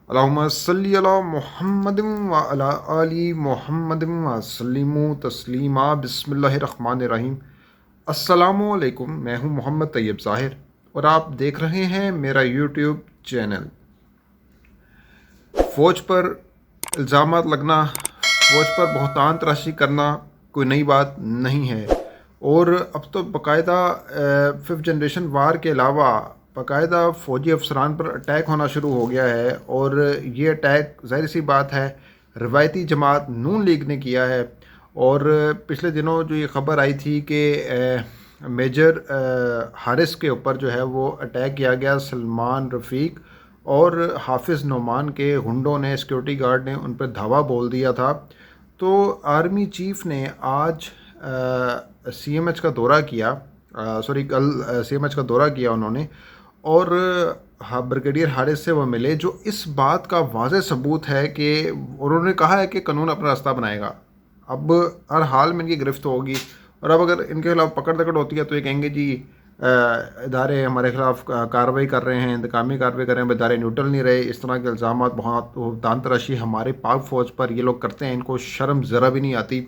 اللہم صلی علی محمد و علی آل محمد وسلموا تسلیما۔ بسم اللہ الرحمن الرحیم۔ السلام علیکم، میں ہوں محمد طیب ظاہر اور آپ دیکھ رہے ہیں میرا یوٹیوب چینل۔ فوج پر الزامات لگنا، فوج پر بہتان تراشی کرنا کوئی نئی بات نہیں ہے، اور اب تو باقاعدہ ففتھ جنریشن وار کے علاوہ باقاعدہ فوجی افسران پر اٹیک ہونا شروع ہو گیا ہے، اور یہ اٹیک ظاہر سی بات ہے روایتی جماعت نون لیگ نے کیا ہے۔ اور پچھلے دنوں جو یہ خبر آئی تھی کہ میجر حارث کے اوپر جو ہے وہ اٹیک کیا گیا، سلمان رفیق اور حافظ نعمان کے غنڈوں نے، سیکیورٹی گارڈ نے ان پر دھاوا بول دیا تھا۔ تو آرمی چیف نے آج سی ایم ایچ کا دورہ کیا، کل سی ایم ایچ کا دورہ کیا انہوں نے، اور بریگیڈیئر حارث سے وہ ملے، جو اس بات کا واضح ثبوت ہے کہ انہوں نے کہا ہے کہ قانون اپنا راستہ بنائے گا، اب ہر حال میں ان کی گرفت ہوگی، اور اب اگر ان کے خلاف پکڑ دکڑ ہوتی ہے تو یہ کہیں گے جی ادارے ہمارے خلاف کارروائی کر رہے ہیں، انتقامی کارروائی کر رہے ہیں، ادارے نیوٹرل نہیں رہے۔ اس طرح کے الزامات بہت دان تراشی ہمارے پاک فوج پر یہ لوگ کرتے ہیں، ان کو شرم ذرا بھی نہیں آتی۔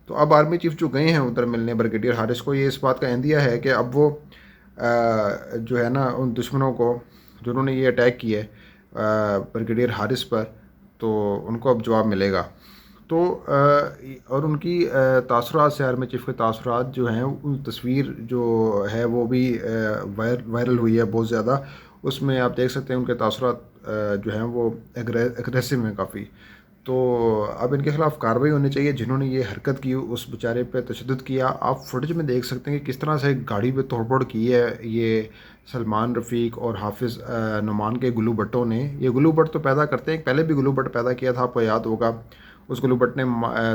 تو اب آرمی چیف جو گئے ہیں ادھر ملنے بریگیڈیئر حارث کو، یہ اس بات کا عندیہ ہے کہ اب وہ جو ہے نا ان دشمنوں کو جنہوں نے یہ اٹیک کیا ہے بریگیڈیئر حارث پر، تو ان کو اب جواب ملے گا۔ تو اور ان کی تاثرات سے، آرمی چیف کے تاثرات جو ہیں، ان تصویر جو ہے وہ بھی وائرل ہوئی ہے بہت زیادہ، اس میں آپ دیکھ سکتے ہیں ان کے تاثرات جو ہیں وہ اگریسو ہیں کافی۔ تو اب ان کے خلاف کارروائی ہونی چاہیے، جنہوں نے یہ حرکت کی، اس بیچارے پہ تشدد کیا۔ آپ فوٹیج میں دیکھ سکتے ہیں کہ کس طرح سے گاڑی پہ توڑ پھوڑ کی ہے یہ سلمان رفیق اور حافظ نعمان کے گلو بٹوں نے۔ یہ گلو بٹ تو پیدا کرتے ہیں، پہلے بھی گلو بٹ پیدا کیا تھا، آپ کو یاد ہوگا۔ اس گلو بٹ نے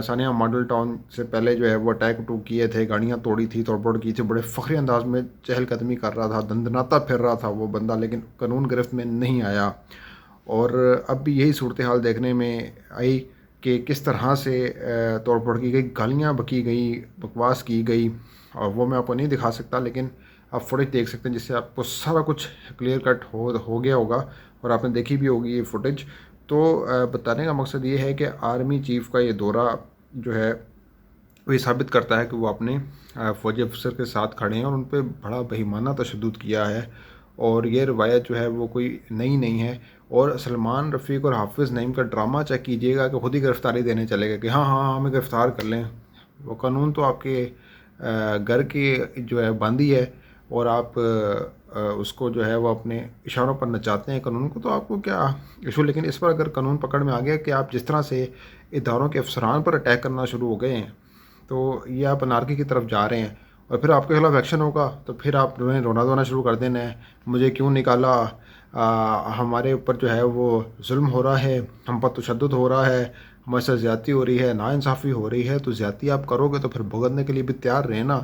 ثانیہ ماڈل ٹاؤن سے پہلے جو ہے وہ اٹیک کیے تھے، گاڑیاں توڑی تھی، توڑ پھوڑ کی تھی، بڑے فخری انداز میں چہل قدمی کر رہا تھا، دندناتا پھر رہا تھا وہ بندہ، لیکن قانون گرفت میں نہیں آیا۔ اور اب بھی یہی صورتحال دیکھنے میں آئی کہ کس طرح سے توڑ پھوڑ کی گئی، گالیاں بکی گئی، بکواس کی گئی، اور وہ میں آپ کو نہیں دکھا سکتا، لیکن آپ فوٹیج دیکھ سکتے ہیں جس سے آپ کو سارا کچھ کلیئر کٹ ہو گیا ہوگا، اور آپ نے دیکھی بھی ہوگی یہ فوٹیج۔ تو بتانے کا مقصد یہ ہے کہ آرمی چیف کا یہ دورہ جو ہے وہ یہ ثابت کرتا ہے کہ وہ اپنے فوجی افسر کے ساتھ کھڑے ہیں، اور ان پہ بڑا بہیمانہ تشدد کیا ہے، اور یہ روایت جو ہے وہ کوئی نئی نہیں ہے۔ اور سلمان رفیق اور حافظ نعیم کا ڈرامہ چیک کیجیے گا کہ خود ہی گرفتاری دینے چلے گا کہ ہاں ہاں ہمیں گرفتار کر لیں۔ وہ قانون تو آپ کے گھر کی جو ہے باندھی ہے، اور آپ اس کو جو ہے وہ اپنے اشاروں پر نچاتے ہیں قانون کو، تو آپ کو کیا ایشو؟ لیکن اس پر اگر قانون پکڑ میں آ گیا کہ آپ جس طرح سے اداروں کے افسران پر اٹیک کرنا شروع ہو گئے ہیں، تو یہ آپ انارکی کی طرف جا رہے ہیں، اور پھر آپ کے خلاف ایکشن ہوگا تو پھر آپ رونا دھونا شروع کر دینا ہے، مجھے کیوں نکالا، ہمارے اوپر جو ہے وہ ظلم ہو رہا ہے، ہم پر تشدد ہو رہا ہے، ہمارے ساتھ زیادتی ہو رہی ہے، ناانصافی ہو رہی ہے۔ تو زیادتی آپ کرو گے تو پھر بھگتنے کے لیے بھی تیار رہے نا۔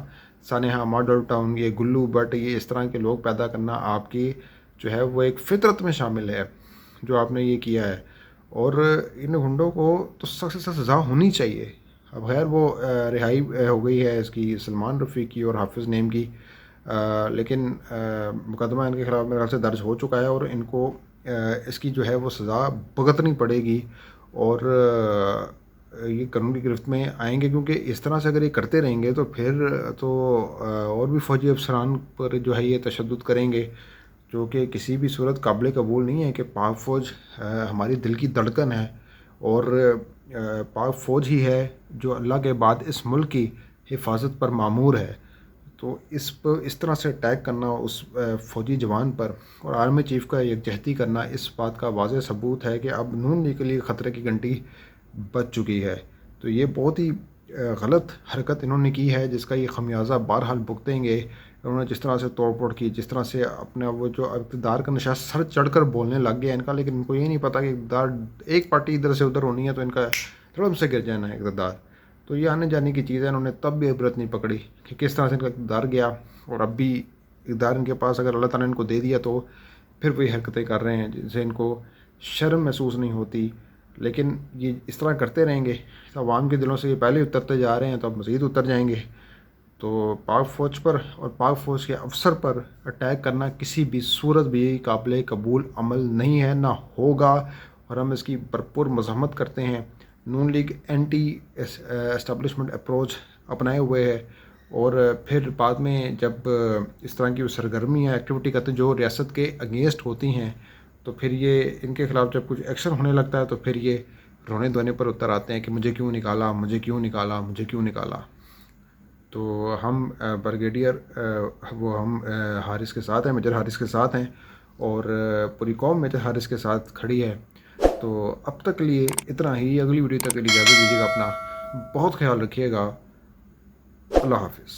سانحہ ماڈل ٹاؤن، یہ گلو بٹ، یہ اس طرح کے لوگ پیدا کرنا آپ کی جو ہے وہ ایک فطرت میں شامل ہے، جو آپ نے یہ کیا ہے، اور ان گنڈوں کو تو سخت سے سخت سزا ہونی چاہیے۔ اب خیر وہ رہائی ہو گئی ہے اس کی، سلمان رفیق کی اور حافظ نعیم کی، لیکن مقدمہ ان کے خلاف میرے خیال سے درج ہو چکا ہے، اور ان کو اس کی جو ہے وہ سزا بھگتنی پڑے گی، اور یہ قانون کی گرفت میں آئیں گے، کیونکہ اس طرح سے اگر یہ کرتے رہیں گے تو پھر تو اور بھی فوجی افسران پر جو ہے یہ تشدد کریں گے، جو کہ کسی بھی صورت قابل قبول نہیں ہے۔ کہ پاک فوج ہماری دل کی دھڑکن ہے، اور پاک فوج ہی ہے جو اللہ کے بعد اس ملک کی حفاظت پر مامور ہے۔ تو اس طرح سے اٹیک کرنا اس فوجی جوان پر، اور آرمی چیف کا یکجہتی کرنا، اس بات کا واضح ثبوت ہے کہ اب نون لیگ کے لیے خطرے کی گھنٹی بج چکی ہے۔ تو یہ بہت ہی غلط حرکت انہوں نے کی ہے، جس کا یہ خمیازہ بہرحال بھگتیں گے۔ انہوں نے جس طرح سے توڑ پھوڑ کی، جس طرح سے اپنا وہ جو اقتدار کا نشہ سر چڑھ کر بولنے لگ گیا ان کا، لیکن ان کو یہ نہیں پتا کہ اقتدار ایک پارٹی ادھر سے ادھر ہونی ہے تو ان کا تھڑم سے گر جانا ہے اقتدار۔ تو یہ آنے جانے کی چیز ہے، انہوں نے تب بھی عبرت نہیں پکڑی کہ کس طرح سے ان کا اقتدار گیا، اور اب بھی اقتدار ان کے پاس اگر اللہ تعالیٰ نے ان کو دے دیا تو پھر وہی حرکتیں کر رہے ہیں جن سے ان کو شرم محسوس نہیں ہوتی۔ لیکن یہ اس طرح کرتے رہیں گے، عوام کے دلوں سے یہ پہلے اترتے جا رہے ہیں تو اب مزید اتر جائیں گے۔ تو پاک فوج پر اور پاک فوج کے افسر پر اٹیک کرنا کسی بھی صورت بھی قابل قبول عمل نہیں ہے، نہ ہوگا، اور ہم اس کی بھرپور مذمت کرتے ہیں. نون لیگ اینٹی اسٹیبلشمنٹ اپروچ اپنائے ہوئے ہے، اور پھر بعد میں جب اس طرح کی سرگرمیاں ایکٹیویٹی کرتے ہیں جو ریاست کے اگینسٹ ہوتی ہیں، تو پھر یہ ان کے خلاف جب کچھ ایکشن ہونے لگتا ہے تو پھر یہ رونے دھونے پر اتر آتے ہیں کہ مجھے کیوں نکالا، مجھے کیوں نکالا، مجھے کیوں نکالا. تو ہم بریگیڈیئر ہم حارث کے ساتھ ہیں، میجر حارث کے ساتھ ہیں، اور پوری قوم میجر حارث کے ساتھ کھڑی ہے. تو اب تک لیے اتنا ہی. اگلی ویڈیو تک کے لیے اجازت دیجیے گا. اپنا بہت خیال رکھیے گا. اللہ حافظ.